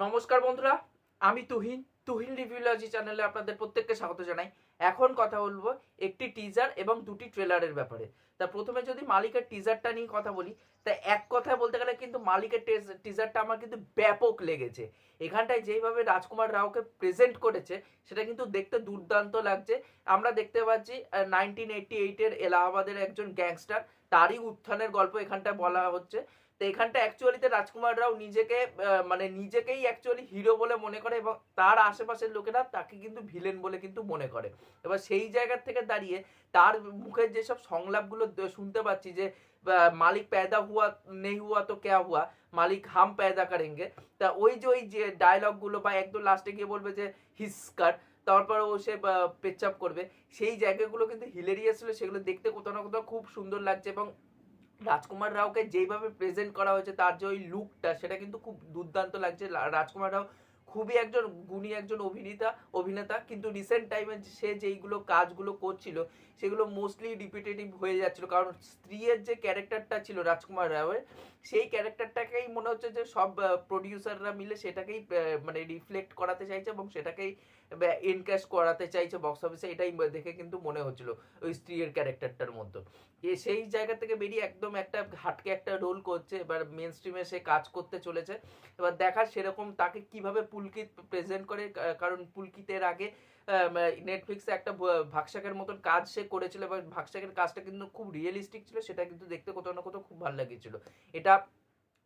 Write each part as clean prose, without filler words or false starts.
নমস্কার বন্ধুরা, আমি তুহিন রিভিউলজি চ্যানেলে আপনাদের প্রত্যেককে স্বাগত জানাই। এখন কথা বলবো একটি টিজার এবং দুটি ট্রেলারের ব্যাপারে। তা প্রথমে যদি মালিকের টিজারটা নিয়ে কথা বলি, তা এক কথায় বলতে গেলে কিন্তু মালিকের টিজারটা আমার কিন্তু ব্যাপক লেগেছে। এখানটায় যেইভাবে রাজকুমার রাওকে প্রেজেন্ট করেছে সেটা কিন্তু দেখতে দুর্দান্ত লাগছে। আমরা দেখতে পাচ্ছি 1988-এর এলাহাবাদের একজন গ্যাংস্টার, তারই উত্থানের গল্প এখানটায় বলা হচ্ছে। তো এখানটা অ্যাকচুয়ালিতে রাজকুমার রাও নিজেকে মানে নিজেকেই অ্যাকচুয়ালি হিরো বলে মনে করে এবং তার আশেপাশের লোকেরা তাকে কিন্তু ভিলেন বলে কিন্তু মনে করে। এবার সেই জায়গার থেকে দাঁড়িয়ে তার মুখের যেসব সংলাপগুলো শুনতে পাচ্ছি যে মালিক पैदा हुआ नहीं हुआ तो क्या हुआ, মালিক হাম पैदा करेंगे। তা ওই যে ডায়লগগুলো বা একদম লাস্টে গিয়ে বলবে যে হিসকার, তারপর ও সে পেচ্ছাপ করবে, সেই জায়গাগুলো কিন্তু হিলেরিয়াস ছিল। সেগুলো দেখতে কোথাও না কোথাও খুব সুন্দর লাগছে এবং রাজকুমার রাওকে যেইভাবে প্রেজেন্ট করা হয়েছে তার যে ওই লুকটা সেটা কিন্তু খুব দুর্দান্ত লাগছে। রাজকুমার রাও খুবই একজন গুণী একজন অভিনেতা, কিন্তু রিসেন্ট টাইমে সে যেইগুলো কাজগুলো করছিল সেগুলো মোস্টলি রিপিটেটিভ হয়ে যাচ্ছিল, কারণ স্ত্রীর যে ক্যারেক্টারটা ছিল রাজকুমার রাওয়ের, সেই ক্যারেক্টারটাকেই মনে হচ্ছে যে সব প্রডিউসাররা মিলে সেটাকেই মানে রিফ্লেক্ট করাতে চাইছে এবং সেটাকেই এনক্যাশ করাতে চাইছে বক্স অফিসে। এটাই দেখে কিন্তু মনে হচ্ছিল ওই স্ত্রীর ক্যারেক্টারটার মধ্যে। সেই জায়গা থেকে বেরিয়ে একদম একটা হাটকে একটা রোল করছে, এবার মেন স্ট্রিমে সে কাজ করতে চলেছে। এবার দেখার সেরকম তাকে কিভাবে পুলকিত প্রেজেন্ট করে, কারণ পুলকিতের আগে নেটফ্লিক্সে একটা ভাগশাকের মতন কাজ সে করেছিল এবং ভাগশাকের কাজটা কিন্তু খুব রিয়েলিস্টিক ছিল, সেটা কিন্তু দেখতে কোথাও না কোথাও খুব ভালো লেগেছিল। এটা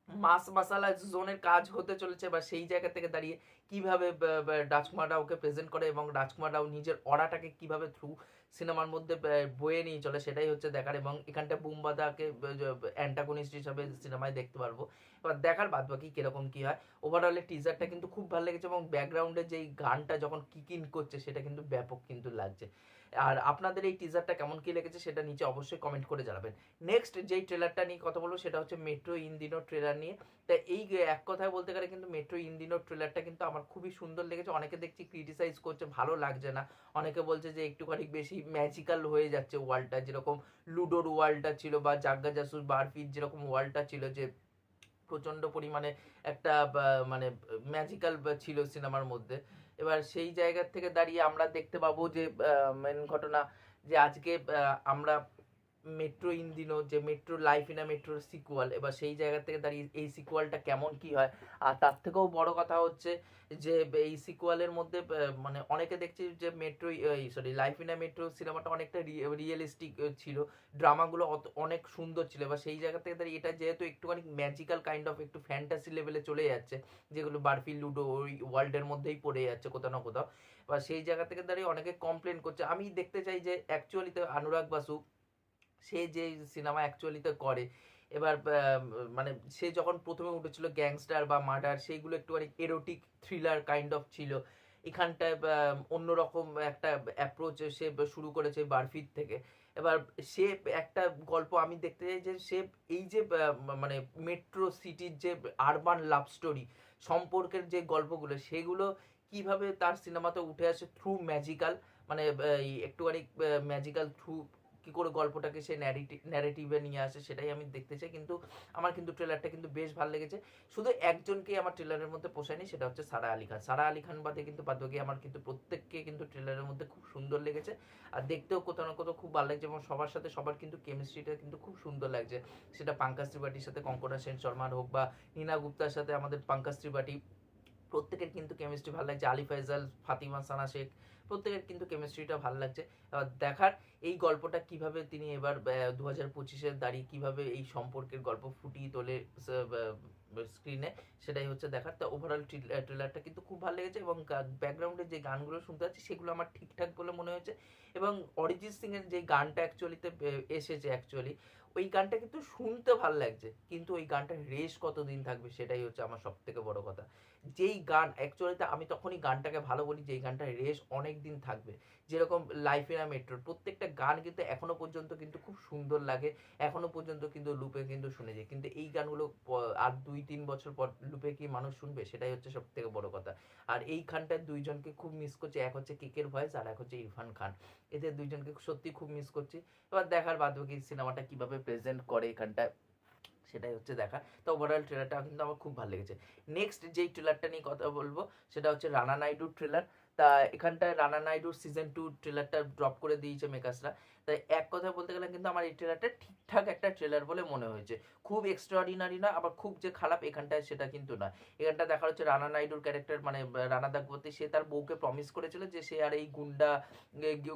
মাস মাসালা জোনের কাজ হতে চলেছে বা সেই জায়গা থেকে দাঁড়িয়ে কিভাবে রাজকুমার রাওকে প্রেজেন্ট করে এবং রাজকুমার রাও নিজের অরাটাকে কিভাবে থ্রু সিনেমার মধ্যে বয়ে নিয়ে চলে, সেটাই হচ্ছে দেখার। এবং এখানটা বুমবাদাকে অ্যান্টাগনিস্ট হিসাবে সিনেমায় দেখতে পারবো। এবার দেখার বাদ বাকি কিরকম কি হয়। ওভারঅল টিজারটা কিন্তু খুব ভালো লেগেছে এবং ব্যাকগ্রাউন্ডে যেই গানটা যখন কিক করছে সেটা কিন্তু ব্যাপক কিন্তু লাগছে। আর আপনাদের এই টিজারটা কেমন কি লেগেছে সেটা নিচে অবশ্যই কমেন্ট করে জানাবেন। নেক্সট যেই ট্রেলারটা নিয়ে কথা বলবো সেটা হচ্ছে মেট্রো ইন দিনো ট্রেলার নিয়ে। তা এই এক কথায় বলতে গেলে কিন্তু মেট্রো ইন দিনো ট্রেলারটা কিন্তু আমার খুবই সুন্দর লেগেছে। অনেকে দেখছি ক্রিটিসাইজ করছে, ভালো লাগছে না। অনেকে বলছে যে একটুখানি বেশি ম্যাজিক্যাল হয়ে যাচ্ছে ওয়ার্ল্ডটা, যেরকম লুডোর ওয়ার্ল্ডটা ছিল বা জাগ্গা জাসুস বারফির যেরকম ওয়ার্ল্ডটা ছিল, যে প্রচন্ড পরিমাণে একটা মানে ম্যাজিক্যাল ছিল সিনেমার মধ্যে। এবার সেই জায়গার থেকে দাঁড়িয়ে আমরা দেখতে পাবো যে মেন ঘটনা যে আজকে আমরা মেট্রো ইন দিনো যে মেট্রো লাইফ ইন আ মেট্রোর সিকুয়াল, এবার সেই জায়গা থেকে দাঁড়িয়ে এই সিকুয়ালটা কেমন কি হয়। আর তার থেকেও বড় কথা হচ্ছে যে এই সিকুয়ালের মধ্যে মানে অনেকে দেখছি যে metro life in a metro সিনেমাটা অনেকটা রিয়েলিস্টিক ছিল, ড্রামাগুলো অনেক সুন্দর ছিল। এবার সেই জায়গা থেকে দাঁড়িয়ে এটা যেহেতু একটুখানি ম্যাজিক্যাল কাইন্ড অফ একটু ফ্যান্টাসি লেভেলে চলে যাচ্ছে, যেগুলো বারফি লুডো ওই ওয়ার্ল্ডের মধ্যেই পড়ে যাচ্ছে কোথাও না কোথাও। এবার সেই জায়গা থেকে দাঁড়িয়ে অনেকে কমপ্লেন করছে। আমি দেখতে চাই যে অ্যাকচুয়ালিতে অনুরাগ বাসু সে যে সিনেমা অ্যাকচুয়ালিতে করে, এবার মানে সে যখন প্রথমে উঠেছিল গ্যাংস্টার বা মার্ডার, সেইগুলো একটুখানি এরোটিক থ্রিলার কাইন্ড অফ ছিল। এখানটায় অন্যরকম একটা অ্যাপ্রোচ সে শুরু করেছে বারফির থেকে। এবার সে একটা গল্প আমি দেখতে চাই যে সে এই যে মানে মেট্রো সিটির যে আরবান লাভ স্টোরি সম্পর্কের যে গল্পগুলো সেগুলো কিভাবে তার সিনেমাতে উঠে আসে থ্রু ম্যাজিক্যাল, মানে একটুখানি ম্যাজিক্যাল থ্রু কি করে গল্পটাকে সে ন্যারেটিভে নিয়ে আসে, সেটাই আমি দেখতে চাই। কিন্তু আমার কিন্তু ট্রেলারটা কিন্তু বেশ ভালো লেগেছে। শুধু একজনকেই আমার ট্রেলারের মধ্যে পোষায়নি, সেটা হচ্ছে সারা আলী খান। সারা আলী খান বাদে কিন্তু বাদবাকি আমার কিন্তু প্রত্যেককে কিন্তু ট্রেলারের মধ্যে খুব সুন্দর লেগেছে আর দেখতেও কোথাও না কোথাও খুব ভালো লাগছে এবং সবার সাথে সবার কিন্তু কেমিস্ট্রিটা কিন্তু খুব সুন্দর লাগছে। সেটা পাঙ্কাজ ত্রিপাঠীর সাথে কঙ্কনা সেন শর্মার হোক বা নীনা গুপ্তার সাথে আমাদের পাঙ্কাজ ত্রিপাঠী, প্রত্যেকের কিন্তু কেমিস্ট্রি ভালো লাগছে। আলি ফয়জাল, ফাতিমা সানা শেখ, প্রত্যেকের কিন্তু কেমিস্ট্রিটা ভালো লাগছে। দেখার এই গল্পটা কিভাবে তিনি এবার 2025-এর দাঁড়িয়ে কিভাবে এই সম্পর্কের গল্প ফুটিয়ে তোলে স্ক্রিনে, সেটাই হচ্ছে দেখার। তো ওভারঅল ট্রেলারটা কিন্তু খুব ভালো লেগেছে এবং ব্যাকগ্রাউন্ডে যে গানগুলো শুনতে পাচ্ছি সেগুলো আমার ঠিকঠাক বলে মনে হয়েছে। এবং অরিজিৎ সিং এর যে গানটা অ্যাকচুয়ালিতে এসেছে অ্যাকচুয়ালি, ওই গানটা কিন্তু শুনতে ভালো লাগছে, কিন্তু ওই গানটার রেশ কতদিন থাকবে সেটাই হচ্ছে আমার সব থেকে বড় কথা। যেই গান অ্যাকচুয়ালিতে আমি তখনই গানটাকে ভালো বলি যেই গানটার রেশ অনেক দিন থাকবে। যেরকম লাইফ ইন আ মেট্রোর প্রত্যেকটা গান কিন্তু এখনো পর্যন্ত কিন্তু খুব সুন্দর লাগে, এখনো পর্যন্ত কিন্তু লুপে কিন্তু শুনে যায়। কিন্তু এই গানগুলো আর 2-3 বছর পর লুপে কি মানুষ শুনবে, সেটাই হচ্ছে সব থেকে বড় কথা। আর এই খানটায় দুইজনকে খুব মিস করছি, এক হচ্ছে কেকের ভয়েস আর এক হচ্ছে ইরফান খান। এদের দুইজনকে সত্যি খুব মিস করছি। এবার দেখার বাদ বাকি সিনেমাটা কিভাবে প্রেজেন্ট করে এখানটায়, সেটাই হচ্ছে দেখা। তো ওভারঅল ট্রেলারটা কিন্তু আমার খুব ভালো লেগেছে। নেক্সট যেই ট্রেলারটা নিয়ে কথা বলবো সেটা হচ্ছে রানা নাইডুর ট্রেলার। তা এখানটায় রানা নাইডুর সিজন 2 ট্রেলারটা ড্রপ করে দিয়েছে মেকার্সরা। তাই এক কথায় বলতে গেলে কিন্তু আমার এই ট্রেলারটা ঠিকঠাক একটা ট্রেলার বলে মনে হয়েছে। খুব এক্সট্রাঅর্ডিনারি না, আবার খুব যে খারাপ এখানটায় সেটা কিন্তু না। এখানটা দেখা হচ্ছে রানা নাইডুর ক্যারেক্টার মানে রানা দাগবতী, সে তার বউকে প্রমিস করেছিল যে সে আর এই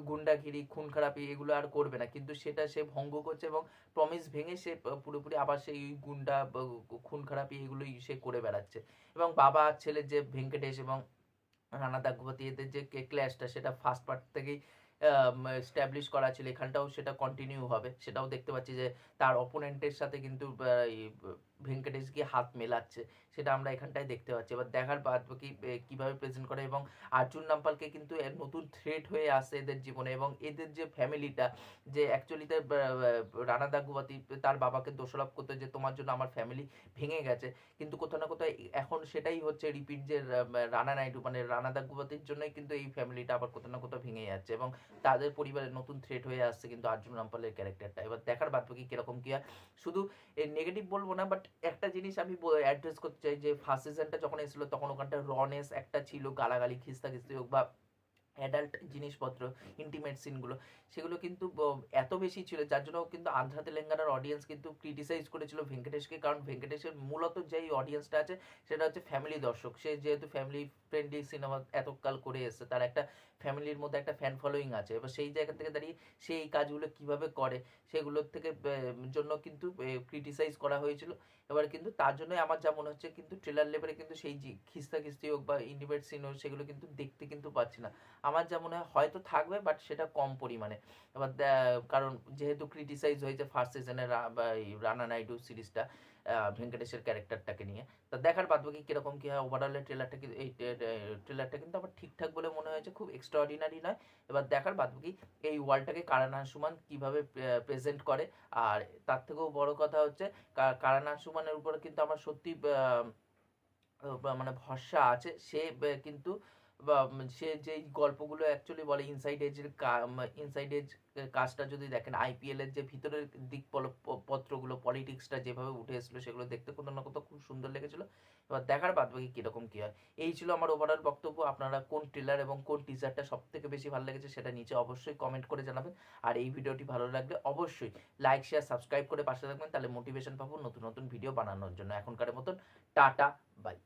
গুন্ডাগিরি খুন খারাপি এগুলো আর করবে না, কিন্তু সেটা সে ভঙ্গ করছে এবং প্রমিস ভেঙে সে পুরোপুরি আবার সেই গুন্ডা খুন খারাপি এগুলোই সে করে বেড়াচ্ছে। এবং বাবা আর ছেলে যে ভেঙ্কটেশ এবং রানা দাগবতী এদের যে ক্ল্যাশটা সেটা ফার্স্ট পার্ট থেকেই স্ট্যাবলিশ করা ছিল, এখানটাও সেটা কন্টিনিউ হবে। সেটাও দেখতে পাচ্ছি যে তার অপোনেন্টের সাথে কিন্তু ভেঙ্কটেশ গিয়ে হাত মেলাচ্ছে, সেটা আমরা এখানটায় দেখতে পাচ্ছি। এবার দেখার বাদ বাকি কীভাবে প্রেজেন্ট করে। এবং আর্জুন রামপালকে কিন্তু এর নতুন থ্রেট হয়ে আসে এদের জীবনে, এবং এদের যে ফ্যামিলিটা যে অ্যাকচুয়ালিতে রানা দাগবতী তার বাবাকে দোষারোপ করতো যে তোমার জন্য আমার ফ্যামিলি ভেঙে গেছে, কিন্তু কোথাও না কোথাও এখন সেটাই হচ্ছে রিপিট যে রানা নাইডু মানে রানা দাগবতীর জন্যই কিন্তু এই ফ্যামিলিটা আবার কোথাও না কোথাও ভেঙে যাচ্ছে এবং তাদের পরিবারের নতুন থ্রেট হয়ে আসছে কিন্তু আর্জুন রামপালের ক্যারেক্টারটা। এবার দেখার বাদ বাকি কিরকম কি হয়। শুধু নেগেটিভ বলবো না, বাট একটা জিনিস আমি অ্যাড্রেস করতে চাই যে ফার্স্ট সিজনটা যখন এসেছিলো তখন ওখানটা রনেস একটা ছিল, গালাগালি খিস্তি হোক বা অ্যাডাল্ট জিনিসপত্র ইন্টিমেট সিনগুলো সেগুলো কিন্তু এত বেশি ছিল যার জন্য কিন্তু আন্ধ্রা তেলেঙ্গানার অডিয়েন্স কিন্তু ক্রিটিসাইজ করেছিল ভেঙ্কটেশকে, কারণ ভেঙ্কটেশের মূলত যেই অডিয়েন্সটা আছে সেটা হচ্ছে ফ্যামিলি দর্শক। সে যেহেতু ফ্যামিলি ফ্রেন্ডলি সিনেমা এতকাল করে এসছে, তার একটা ফ্যামিলির মধ্যে একটা ফ্যান ফলোয়িং আছে। এবার সেই জায়গা থেকে দাঁড়িয়ে সে এই কাজগুলো কীভাবে করে সেগুলোর থেকে জন্য কিন্তু ক্রিটিসাইজ করা হয়েছিল। এবার কিন্তু তার জন্যই আমার যা মনে হচ্ছে কিন্তু ট্রেলার লেভেলে কিন্তু সেই যে খিস্তি হোক বা ইন্টিমেট সিন হোক সেগুলো কিন্তু দেখতে কিন্তু পাচ্ছি না। আমার যা মনে হয় হয়তো থাকবে বাট সেটা কম পরিমাণে। এবার কারণ যেহেতু ক্রিটিসাইজ হয়েছে ফার্স্ট সিজনের রানা নাইডু সিরিজটা ভেঙ্কটেশের ক্যারেক্টারটাকে নিয়ে, তা দেখার বাদ বাকি কীরকম কী হয়। ওভারঅল ট্রেলারটা কিন্তু এই ট্রেলারটা কিন্তু আমার ঠিকঠাক বলে মনে হয়েছে, খুব এক্সট্রাঅর্ডিনারি নয়। এবার দেখার বাদ বাকি এই ওয়ার্ল্ডটাকে কারান আনসুমান কীভাবে প্রেজেন্ট করে। আর তার থেকেও বড় কথা হচ্ছে কারান আনসুমানের উপরে কিন্তু আমার সত্যি মানে ভরসা আছে। সে কিন্তু বা সে যেই গল্পগুলো অ্যাকচুয়ালি বলে ইনসাইড এজ কাজটা যদি দেখেন আইপিএল এর যে ভিতরের দিক পত্রগুলো পলিটিক্সটা যেভাবে উঠে এসেছিলো সেগুলো দেখতে কোথাও না কোথাও খুব সুন্দর লেগেছিলো। এবার দেখার বাদ বাকি কীরকম কী হয়। এই ছিল আমার ওভারঅল বক্তব্য। আপনারা কোন ট্রেলার এবং কোন টিজারটা সব থেকে বেশি ভালো লেগেছে সেটা নিচে অবশ্যই কমেন্ট করে জানাবেন। আর এই ভিডিওটি ভালো লাগলে অবশ্যই লাইক শেয়ার সাবস্ক্রাইব করে পাশে থাকবেন, তাহলে মোটিভেশন পাবো নতুন নতুন ভিডিও বানানোর জন্য। এখনকার মতন টাটা বাই।